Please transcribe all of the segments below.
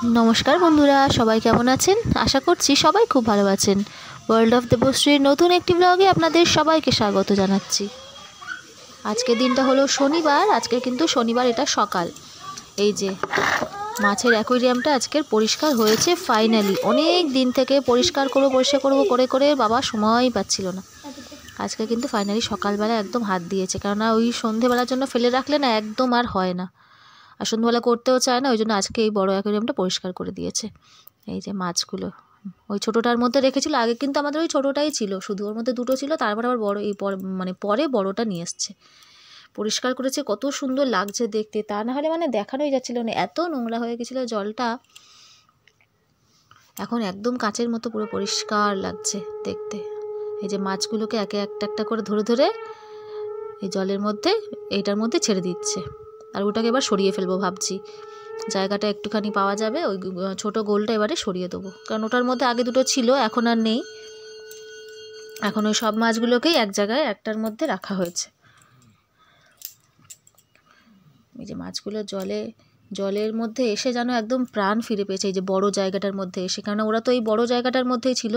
नमस्कार बंधुरा सबाई केमन आছেন आशा करছি সবাই खूब ভালো আছেন। वर्ल्ड अफ देवश्रीर नतून एकटी ब्लगे आपनादेर सबाइके स्वागत जानाচ্ছি। आजके दिनटा हलो शनिवार। आजके किन्तु शनिवार एटा सकाल। এই যে মাছের অ্যাকোয়ারিয়ামটা আজকের পরিষ্কার হয়েছে ফাইনালি। অনেক দিন থেকে পরিষ্কার করব করে করে বাবা সময় পাচ্ছিল না। আজকে কিন্তু ফাইনালি সকালবেলা একদম হাত দিয়েছে, কেননা ওই সন্ধেবেলার জন্য ফেলে রাখলে না একদম আর হয় না, আর সন্ধ্যাবেলা করতেও চায় না। ওই জন্য আজকে এই বড় অ্যাকোয়ারিয়ামটা পরিষ্কার করে দিয়েছে। এই যে মাছগুলো ওই ছোটোটার মধ্যে রেখেছিল। আগে কিন্তু আমাদের ওই ছোটোটাই ছিল, শুধু ওর মধ্যে দুটো ছিল, তারপর আবার বড় এই পরে বড়টা নিয়ে এসছে। পরিষ্কার করেছে, কত সুন্দর লাগছে দেখতে। তা না হলে মানে দেখানোই যাচ্ছিল না, এত নোংরা হয়ে গেছিলো জলটা। এখন একদম কাচের মতো পুরো পরিষ্কার লাগছে দেখতে। এই যে মাছগুলোকে একে একটা করে ধরে ধরে এই জলের মধ্যে এইটার মধ্যে ছেড়ে দিচ্ছে। আর ওটাকে এবার সরিয়ে ফেলবো ভাবছি, জায়গাটা একটুখানি পাওয়া যাবে। ওই ছোট গোলটা এবারে সরিয়ে দেবো, কারণ ওটার মধ্যে আগে দুটো ছিল, এখন আর নেই। এখন ওই সব মাছগুলোকেই এক জায়গায় একটার মধ্যে রাখা হয়েছে। এই যে মাছগুলো জলের মধ্যে এসে যেন একদম প্রাণ ফিরে পেয়েছে, এই যে বড় জায়গাটার মধ্যে এসে। কারণ ওরা তো এই বড় জায়গাটার মধ্যেই ছিল।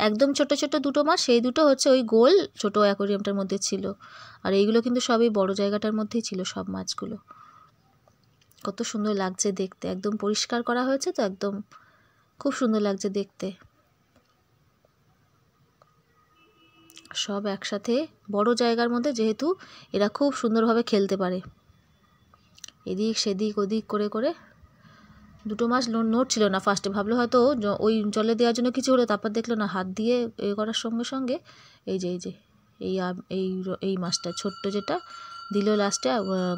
একদম ছোট ছোট দুটো মাছ, সেই দুটো হচ্ছে ওই গোল ছোট অ্যাকোয়ারিয়ামটার মধ্যে ছিল। আর এইগুলো কিন্তু সবই বড় জায়গাটার মধ্যেই ছিল সব মাছগুলো। কত সুন্দর লাগছে দেখতে, একদম পরিষ্কার করা হয়েছে তো, একদম খুব সুন্দর লাগছে দেখতে। সব একসাথে বড় জায়গার মধ্যে, যেহেতু এরা খুব সুন্দরভাবে খেলতে পারে, এদিক সেদিক ওদিক করে করে। দুটো মাছ নড়ছিল না ফার্স্টে, ভাবলো হয়তো ওই জলে দেওয়ার জন্য কিছু হলো, তারপর দেখলো না, হাত দিয়ে এ করার সঙ্গে সঙ্গে এই যে এই মাছটা ছোট্ট যেটা দিল লাস্টে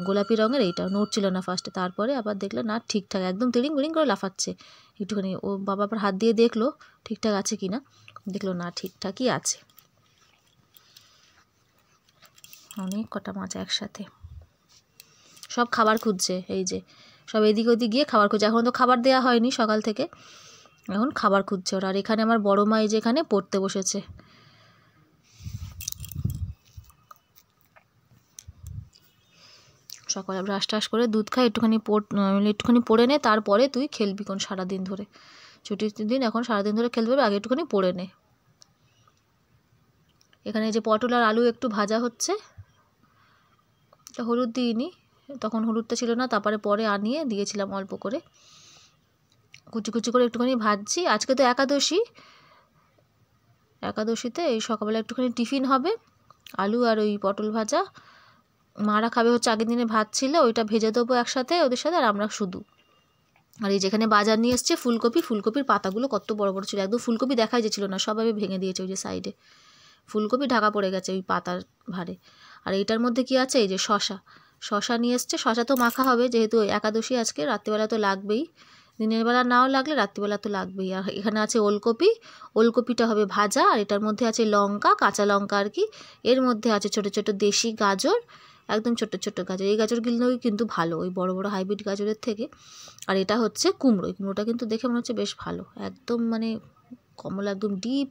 গোলাপি রঙের, এইটা নড়ছিল না ফার্স্টে। তারপরে আবার দেখলো না ঠিকঠাক, একদম তিড়িং বিড়িং করে লাফাচ্ছে একটুখানি। ও বাবা আবার হাত দিয়ে দেখলো ঠিকঠাক আছে কি না, দেখলো না ঠিকঠাকই আছে। অনেক কটা মাছ একসাথে সব খাবার খুঁজছে। এই যে সব এদিক ওদিক গিয়ে খাবার খুঁজছে। এখন তো খাবার দেওয়া হয়নি সকাল থেকে, এখন খাবার খুঁজছে ওরা। আর এখানে আমার বড় মা এই যে এখানে পড়তে বসেছে। সকালে ব্রাশ টাশ করে দুধ খাই, একটুখানি পড়ে নে, তারপরে তুই খেলবি কোন সারাদিন ধরে। ছুটির দিন এখন সারাদিন ধরে খেলবে, আগে একটুখানি পড়ে নে। এখানে যে পটল আর আলু একটু ভাজা হচ্ছে, হলুদ দিইনি, তখন হলুদটা ছিল না, তারপরে পরে আনিয়ে দিয়েছিলাম অল্প করে। কুচি কুচি করে একটুখানি ভাজছি। আজকে তো একাদশীতে এই সকালবেলা একটুখানি টিফিন হবে, আলু আর ওই পটল ভাজা। মারা খাবে হচ্ছে, আগের দিনে ভাত ছিল, ওইটা ভেজে দেবো একসাথে ওদের সাথে, আর আমরা শুধু। আর এই যেখানে বাজার নিয়ে এসছে ফুলকপির পাতাগুলো কত বড় বড় ছিল, একদম ফুলকপি দেখাই যাচ্ছিল না, সবাই ভেঙে দিয়েছে। ওই যে সাইডে ফুলকপি ঢাকা পড়ে গেছে ওই পাতার ভারে। আর এইটার মধ্যে কি আছে, এই যে শশা নিয়ে এসছে। শশা তো মাখা হবে, যেহেতু একাদশী আজকে, রাত্রিবেলা তো লাগবেই, দিনের বেলা নাও লাগলে রাত্রিবেলা তো লাগবেই। আর এখানে আছে ওলকপিটা হবে ভাজা। আর এটার মধ্যে আছে লঙ্কা, কাঁচা লঙ্কা আর কি। এর মধ্যে আছে ছোট ছোট দেশি গাজর, একদম ছোট ছোট গাজর। এই গাজরগুলোই কিন্তু ভালো, ওই বড় বড় হাইব্রিড গাজরের থেকে। আর এটা হচ্ছে কুমড়ো। এই কুমড়োটা কিন্তু দেখে মনে হচ্ছে বেশ ভালো, একদম মানে কমলা, একদম ডিপ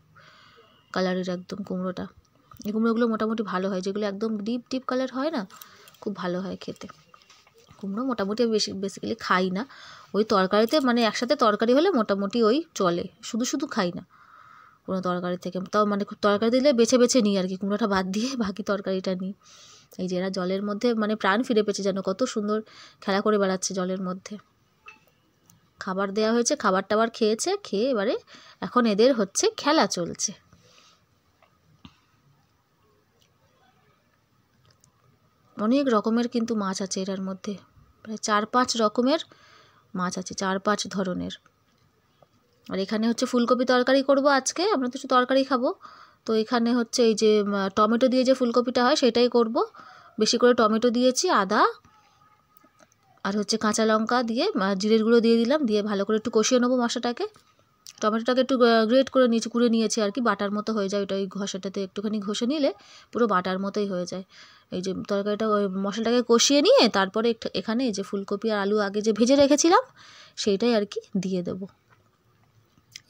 কালারের একদম কুমড়োটা। এই কুমড়োগুলো মোটামুটি ভালো হয়, যেগুলো একদম ডিপ কালার হয় না, খুব ভালো হয় খেতে। কুমড়ো মোটামুটি আমি বেসিক্যালি খাই না, ওই তরকারিতে মানে একসাথে তরকারি হলে মোটামুটি ওই চলে, শুধু খাই না কোনো তরকারি থেকে। তাও মানে তরকারি দিলে বেছে বেছে নিই আর কি, কুমড়োটা বাদ দিয়ে বাকি তরকারিটা নিই। এই যে এরা জলের মধ্যে মানে প্রাণ ফিরে পেয়েছে, যেন কত সুন্দর খেলা করে বেড়াচ্ছে জলের মধ্যে। খাবার দেওয়া হয়েছে, খাবার টাবার খেয়েছে, খেয়ে এবারে এখন এদের হচ্ছে খেলা চলছে। অনেক রকমের কিন্তু মাছ আছে এটার মধ্যে, প্রায় 4-5 রকমের মাছ আছে, 4-5 ধরনের। আর এখানে হচ্ছে ফুলকপি তরকারি করব আজকে, আমরা তো শুধু তরকারি খাবো। তো এখানে হচ্ছে এই যে টমেটো দিয়ে যে ফুলকপিটা হয় সেটাই করব। বেশি করে টমেটো দিয়েছি, আদা আর হচ্ছে কাঁচা লঙ্কা দিয়ে জিরের গুঁড়ো দিয়ে দিলাম, দিয়ে ভালো করে একটু কষিয়ে নেবো মশলাটাকে। টমেটোটাকে একটু গ্রেট করে কুড়ে নিয়েছি আর কি, বাটার মতো হয়ে যায় ওটা। ওই ঘষাটাতে একটুখানি ঘষে নিলে পুরো বাটার মতোই হয়ে যায়। এই যে তরকারিটা ওই মশলাটাকে কষিয়ে নিয়ে তারপরে এখানে এই যে ফুলকপি আর আলু আগে যে ভেজে রেখেছিলাম সেইটাই আর কি দিয়ে দেবো।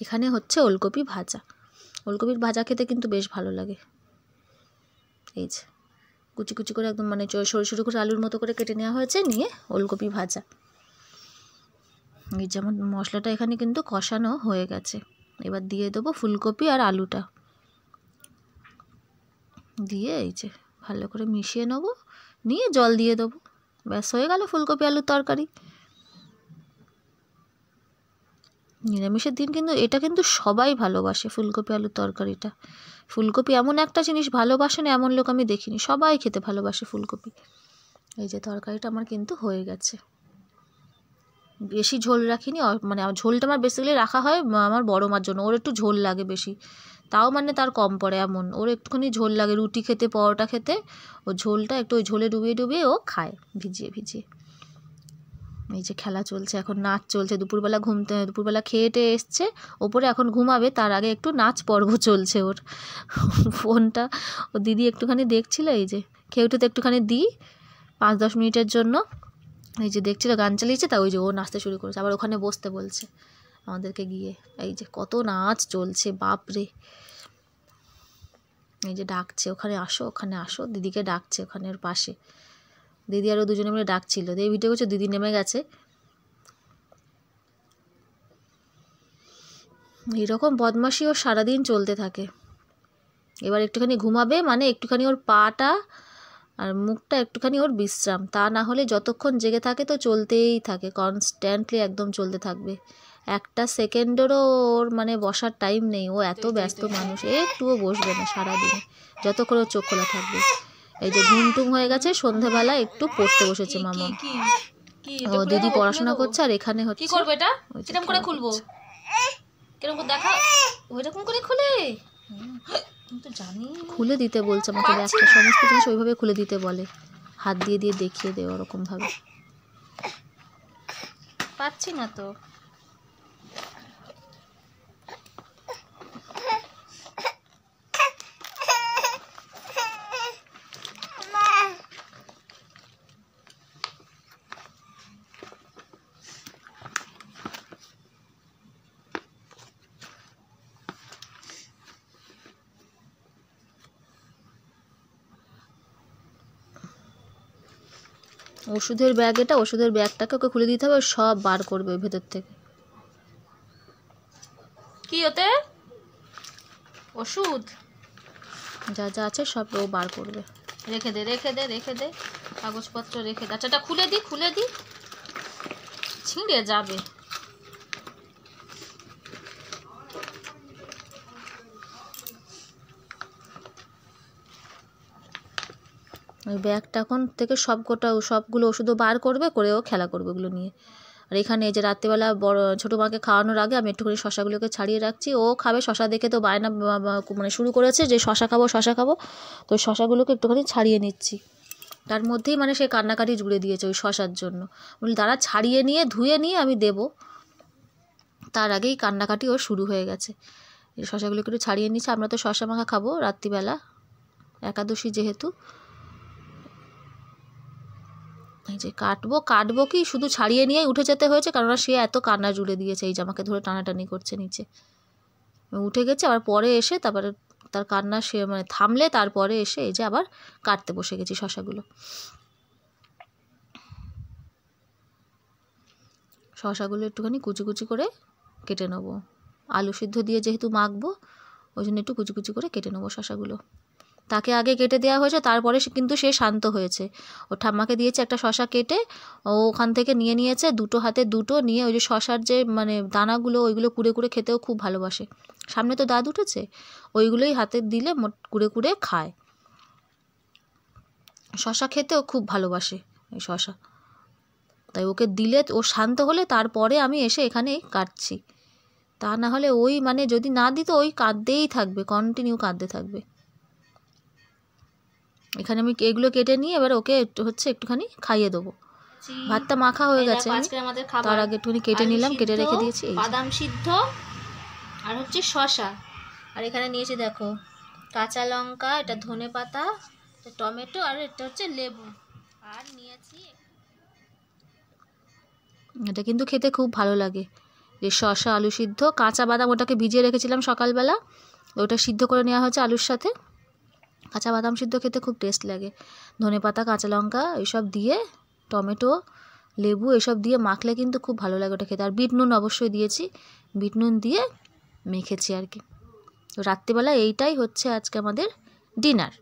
এখানে হচ্ছে ওলকপির ভাজা খেতে কিন্তু বেশ ভালো লাগে। এই যে কুচি কুচি করে একদম মানে সরু সরু করে আলুর মতো করে কেটে নেওয়া হয়েছে, নিয়ে ওলকপি ভাজা। এই যেমন মশলাটা এখানে কিন্তু কষানো হয়ে গেছে। এবার দিয়ে দেবো ফুলকপি আর আলুটা, দিয়ে এই যে ভালো করে মিশিয়ে নেবো, নিয়ে জল দিয়ে দেবো, ব্যাস হয়ে গেল ফুলকপি আলুর তরকারি। নিরামিষের দিন কিন্তু এটা কিন্তু সবাই ভালোবাসে, ফুলকপি আলুর তরকারিটা। ফুলকপি এমন একটা জিনিস ভালোবাসে না এমন লোক আমি দেখিনি, সবাই খেতে ভালোবাসে ফুলকপি। এই যে তরকারিটা আমার কিন্তু হয়ে গেছে, বেশি ঝোল রাখিনি, মানে ঝোলটা আমার বেসিক্যালি রাখা হয় আমার বড় মার জন্য, ওর একটু ঝোল লাগে বেশি, তাও মানে তার কম পড়ে এমন, ওর একটুখানি ঝোল লাগে রুটি খেতে পরোটা খেতে, ও ঝোলটা একটু ওই ঝোলে ডুবিয়ে ডুবিয়ে ও খায় ভিজিয়ে ভিজিয়ে। এই যে খেলা চলছে, এখন নাচ চলছে, দুপুরবেলা খেয়ে টেয়ে এসছে ওপরে, এখন ঘুমাবে, তার আগে একটু নাচ পর্ব চলছে ওর। ফোনটা ও দিদি একটুখানি দেখছিল, এই যে খেয়ে উঠে তো একটুখানি দিই 5-10 মিনিটের জন্য, এই যে দেখছিল গান চালিয়েছে, তা ওই যে ও নাচতে শুরু করেছে, আবার ওখানে বসতে বলছে আমাদেরকে গিয়ে। এই যে কত নাচ চলছে বাপরে, এই যে ডাকছে ওখানে আসো ওখানে আসো, দিদিকে ডাকছে ওখানে ওর পাশে, দিদি আরও দুজনে মিলে ডাকছিল, দিয়ে ভিডিও করছে, দিদি নেমে গেছে। এইরকম বদমাশি ওর সারাদিন চলতে থাকে। এবার একটুখানি ঘুমাবে, মানে একটুখানি ওর পাটা আর মুখটা একটুখানি ওর বিশ্রাম, তা না হলে যতক্ষণ জেগে থাকে তো চলতেই থাকে, কনস্ট্যান্টলি একদম চলতে থাকবে, একটা সেকেন্ডেরও ওর মানে বসার টাইম নেই, ও এত ব্যস্ত মানুষ, একটুও বসবে না সারাদিন যতক্ষণ ওর চোখ খোলা থাকবে। এই যে ঘুমটুম হয়ে গেছে, সন্ধেবেলা একটু পড়তে বসেছে মামা, ও দিদি পড়াশোনা করছে আর এখানে হচ্ছে। কি করবে এটা, কিরকম করে খুলবো, কিরকম করে দেখা, ওইরকম করে খুলে তো জানি, খুলে দিতে বলছে আমাকে, একটা সমস্ত জিনিস ওইভাবে খুলে দিতে বলে, হাত দিয়ে দিয়ে দেখিয়ে দে ওরকম ভাবে, পাচ্ছি না তো। ওষুধের ব্যাগ, এটা ওষুধের ব্যাগটাকে ওকে খুলে দিতে হবে, সব বার করবে ওই ভেতর থেকে। কি ওতে ওষুধ যা যা আছে সব ও বার করবে, রেখে দে রেখে দে রেখে দে, কাগজপত্র রেখে দে। আচ্ছা এটা খুলে দি ছিঁড়ে যাবে। ওই ব্যাগটা এখন থেকে সবগুলো ওষুধও বার করবে, করেও খেলা করবে ওগুলো নিয়ে। আর এখানে এই যে রাত্রিবেলা ছোটো মাকে খাওয়ানোর আগে আমি একটুখানি শশাগুলোকে ছাড়িয়ে রাখছি, ও খাবে শশা দেখে, তো বায়না মানে শুরু করেছে যে শশা খাবো, তো শশাগুলোকে একটুখানি ছাড়িয়ে নিচ্ছি, তার মধ্যেই মানে সে কান্নাকাটি জুড়ে দিয়েছে ওই শশার জন্য, বলি তারা ছাড়িয়ে নিয়ে ধুয়ে নিয়ে আমি দেবো, তার আগেই কান্নাকাটি ওর শুরু হয়ে গেছে। এই শশাগুলোকে একটু ছাড়িয়ে নিচ্ছে, আমরা তো শশা মাখা খাবো রাত্রিবেলা, একাদশী যেহেতু। এই যে কাটবো কি শুধু ছাড়িয়ে নিয়েই উঠে যেতে হয়েছে, কারণ সে এত কান্না জুড়ে দিয়েছে, এই যে আমাকে ধরে টানাটানি করছে নিচে, উঠে গেছে, আবার পরে এসে তারপরে তার কান্না সে মানে থামলে তারপরে এসে এই যে আবার কাটতে বসে গেছি শশাগুলো একটুখানি কুচি কুচি করে কেটে নেবো, আলু সিদ্ধ দিয়ে যেহেতু মাখবো ওই জন্য একটু কুচি কুচি করে কেটে নেবো শশাগুলো। তাকে আগে কেটে দেওয়া হয়েছে, তারপরে কিন্তু সে শান্ত হয়েছে, ও ঠাম্মাকে দিয়েছে একটা শশা কেটে, ও ওখান থেকে নিয়েছে দুটো হাতে দুটো নিয়ে, ওই যে শশার যে মানে দানাগুলো ওইগুলো কুড়ে কুড়ে খেতেও খুব ভালোবাসে, সামনে তো দাঁত উঠেছে, ওইগুলোই হাতে দিলে কুড়ে কুড়ে খায়, শশা খেতেও খুব ভালোবাসে এই শশা, তাই ওকে দিলে ও শান্ত হলে তারপরে আমি এসে এখানে কাটছি, তা না হলে ওই মানে যদি না দিত ওই কাঁদতেই থাকবে, কন্টিনিউ কাঁদতে থাকবে। এখানে আমি এগুলো কেটে নিয়ে এবার ওকে একটুখানি খাইয়ে দেবো, ভাতটা মাখা হয়ে গেছে, তার আগে একটুখানি কেটে নিলাম, কেটে রেখে দিয়েছি, বাদাম সিদ্ধ আর হচ্ছে শশা, আর এখানে নিয়েছি দেখো কাঁচা লঙ্কা, এটা ধনে পাতা, টমেটো, আর এটা হচ্ছে লেবু, আর নিয়েছি এটা কিন্তু খেতে খুব ভালো লাগে, যে শশা আলু সিদ্ধ, কাঁচা বাদাম ওটাকে ভিজিয়ে রেখেছিলাম সকালবেলা, ওটা সিদ্ধ করে নেওয়া হয়েছে আলুর সাথে, কাঁচা বাদাম সিদ্ধ খেতে খুব টেস্ট লাগে, ধনেপাতা কাঁচা লঙ্কা এইসব দিয়ে, টমেটো লেবু এসব দিয়ে মাখলে কিন্তু খুব ভালো লাগে ওটা খেতে। আর বিট নুন অবশ্যই দিয়েছি, বিট নুন দিয়ে মেখেছি আর কি। তো রাত্রিবেলা এইটাই হচ্ছে আজকে আমাদের ডিনার,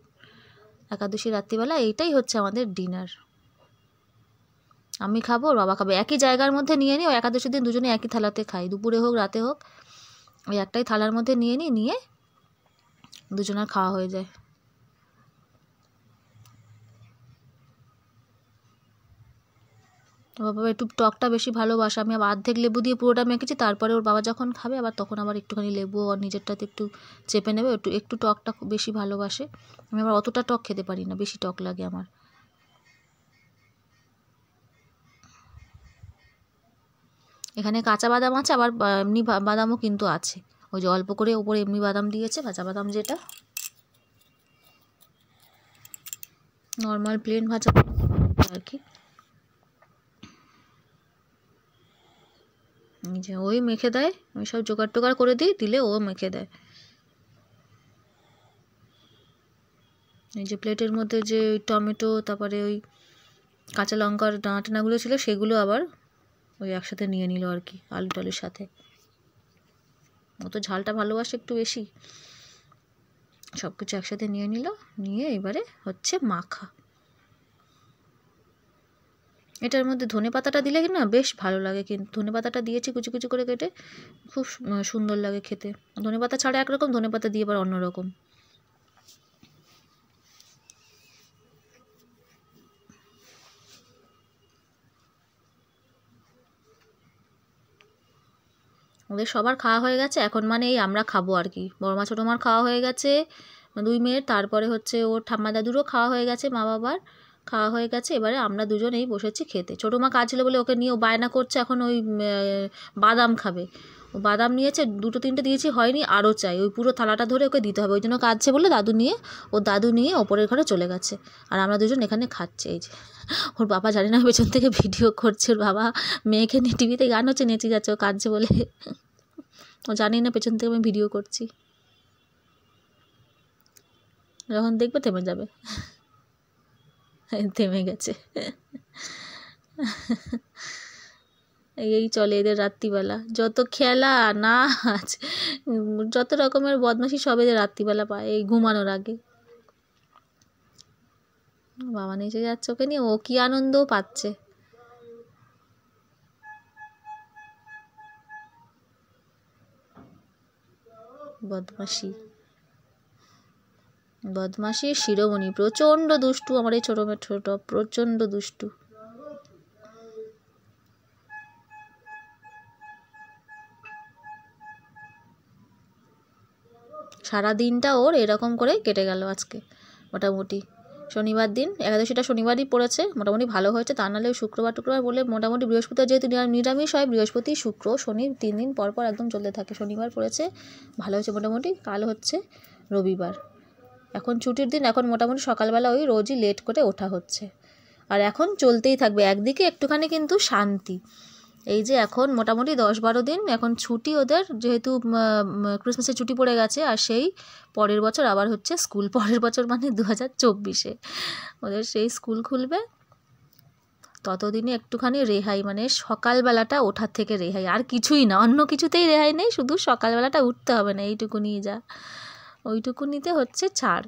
একাদশী রাত্রিবেলা এইটাই হচ্ছে আমাদের ডিনার। আমি খাবো, ওর বাবা খাবে, একই জায়গার মধ্যে নিয়ে নিই। ওই একাদশীর দিন দুজনে একই থালাতে খাই, দুপুরে হোক রাতে হোক ওই একটাই থালার মধ্যে নিয়ে নিই, নিয়ে দুজনের খাওয়া হয়ে যায়। বাবা একটু টকটা বেশি ভালোবাসে, আমি আবার অর্ধেক লেবু দিয়ে পুরোটা মেখেছি, তারপরে ওর বাবা যখন খাবে আবার তখন আবার একটুখানি লেবু আর নিজেরটাতে একটু চেপে নেবে, একটু টকটা বেশি ভালোবাসে। আমি আবার অতটা টক খেতে পারি না, বেশি টক লাগে আমার। এখানে কাঁচা বাদাম আছে, আবার এমনি বাদামও কিন্তু আছে, ওই যে অল্প করে ওপরে এমনি বাদাম দিয়েছে, ভাজা বাদাম যেটা নর্মাল প্লেন ভাজা আর কি। যে ওই মেখে দেয়, আমি সব জোগাড় টোগাড় করে দিই, দিলে ও মেখে দেয়। এই যে প্লেটের মধ্যে যে টমেটো, তারপরে ওই কাঁচা লঙ্কার ডাঁটাগুলো ছিল সেগুলো আবার ওই একসাথে নিয়ে নিল আর কি, আলু টালুর সাথে। ও তো ঝালটা ভালোবাসে একটু বেশি, সব কিছু একসাথে নিয়ে নিল, নিয়ে এবারে হচ্ছে মাখা। এটার মধ্যে ধনে পাতাটা দিলে কি না বেশ ভালো লাগে, কিন্তু ধনে পাতাটা দিয়েছি কুচি কুচি করে কেটে, খুব সুন্দর লাগে খেতে। ধনে পাতা ছাড়া একরকম, ধনে পাতা দিয়ে আবার অন্যরকম। ওদের সবার খাওয়া হয়ে গেছে, এখন মানে এই আমরা খাবো আর কি। বড়মা ছোটো মার খাওয়া হয়ে গেছে, 2 মেয়ের, তারপরে হচ্ছে ওর ঠাম্মা দাদুরও খাওয়া হয়ে গেছে, মা বাবার খাওয়া হয়ে গেছে। এবারে আমরা দুজনেই বসেছি খেতে। ছোটো মা কাজ ছিল বলে ওকে নিয়ে ও বায়না করছে এখন ওই বাদাম খাবে, ও বাদাম নিয়েছে, 2-3টে দিয়েছি হয়নি, আরও চাই, ওই পুরো থালাটা ধরে ওকে দিতে হবে, ওই জন্য কাঁদছে বলে দাদু নিয়ে ওপরের ঘরে চলে গেছে। আর আমরা দুজন এখানে খাচ্ছি। এই যে ওর বাবা জানি না পেছন থেকে ভিডিও করছে, ওর বাবা মেয়েকে নিয়ে টিভিতে গান হচ্ছে, নেচে যাচ্ছে, ও কাঁদছে বলে, ও জানি না পেছন থেকে আমি ভিডিও করছি, যখন দেখবে থেমে যাবে। থেমে গেছে। এই চলে এদের রাত্রিবেলা, যত খেলা নাচ যত রকমের বদমাশি সব এদের রাত্রিবেলা পায়, এই ঘুমানোর আগে। বাবা নেচে যাচ্ছে ওকে নিয়ে, ও কি আনন্দও পাচ্ছে। বদমাশির শিরোমণি, প্রচণ্ড দুষ্টু আমার এই ছোট প্রচণ্ড দুষ্টু। সারা দিনটা ওর এরকম করে কেটে গেল আজকে। মোটামুটি শনিবার দিন, একাদশীটা শনিবারই পড়েছে, মোটামুটি ভালো হয়েছে। তা নাহলে শুক্রবার বলে মোটামুটি বৃহস্পতিবার যেহেতু নিরামিষ হয়, বৃহস্পতি শুক্র শনি 3 দিন পর পর একদম চলতে থাকে। শনিবার পড়েছে, ভালো হয়েছে মোটামুটি। কাল হচ্ছে রবিবার, এখন ছুটির দিন, এখন মোটামুটি সকালবেলা ওই রোজই লেট করে ওঠা হচ্ছে। আর এখন চলতেই থাকবে, একদিকে একটুখানি কিন্তু শান্তি, এই যে এখন মোটামুটি 10-12 দিন এখন ছুটি ওদের, যেহেতু ক্রিসমাসের ছুটি পড়ে গেছে, আর সেই পরের বছর আবার হচ্ছে স্কুল, পরের বছর মানে 2024-এ ওদের সেই স্কুল খুলবে। ততদিনে একটুখানি রেহাই, মানে সকালবেলাটা ওঠার থেকে রেহাই, আর কিছুই না, অন্য কিছুতেই রেহাই নেই, শুধু সকালবেলাটা উঠতে হবে না, এইটুকুনি যা, ওইটুকুনিতে হচ্ছে ছাড়,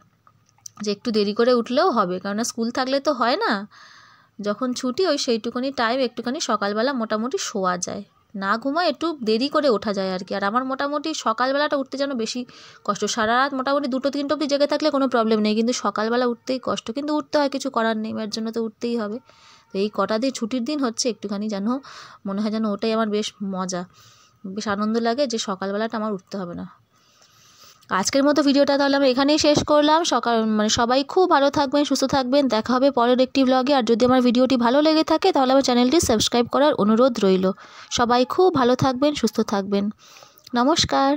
যে একটু দেরি করে উঠলেও হবে, কেননা স্কুল থাকলে তো হয় না। যখন ছুটি ওই সেইটুকুনি টাইম একটুখানি সকালবেলা মোটামুটি শোয়া যায়, না ঘুমায়, একটু দেরি করে ওঠা যায় আর কি। আর আমার মোটামুটি সকালবেলাটা উঠতে যেন বেশি কষ্ট, সারা রাত মোটামুটি 2-3 অবধি জেগে থাকলে কোনো প্রবলেম নেই, কিন্তু সকালবেলা উঠতেই কষ্ট, কিন্তু উঠতে হয়, কিছু করার নেই, এর জন্য তো উঠতেই হবে। তো এই কটা দিয়ে ছুটির দিন হচ্ছে একটুখানি যেন মনে হয় যেন ওটাই আমার বেশ মজা, বেশ আনন্দ লাগে যে সকালবেলাটা আমার উঠতে হবে না। আজকের মতো ভিডিওটা তাহলে আমরা এখানেই শেষ করলাম। সবাই খুব ভালো থাকবেন, সুস্থ থাকবেন, দেখা হবে পরের একটি ব্লগে। আর যদি আমার ভিডিওটি ভালো লেগে থাকে তাহলে আমার চ্যানেলটি সাবস্ক্রাইব করার অনুরোধ রইল। সবাই খুব ভালো থাকবেন, সুস্থ থাকবেন, নমস্কার।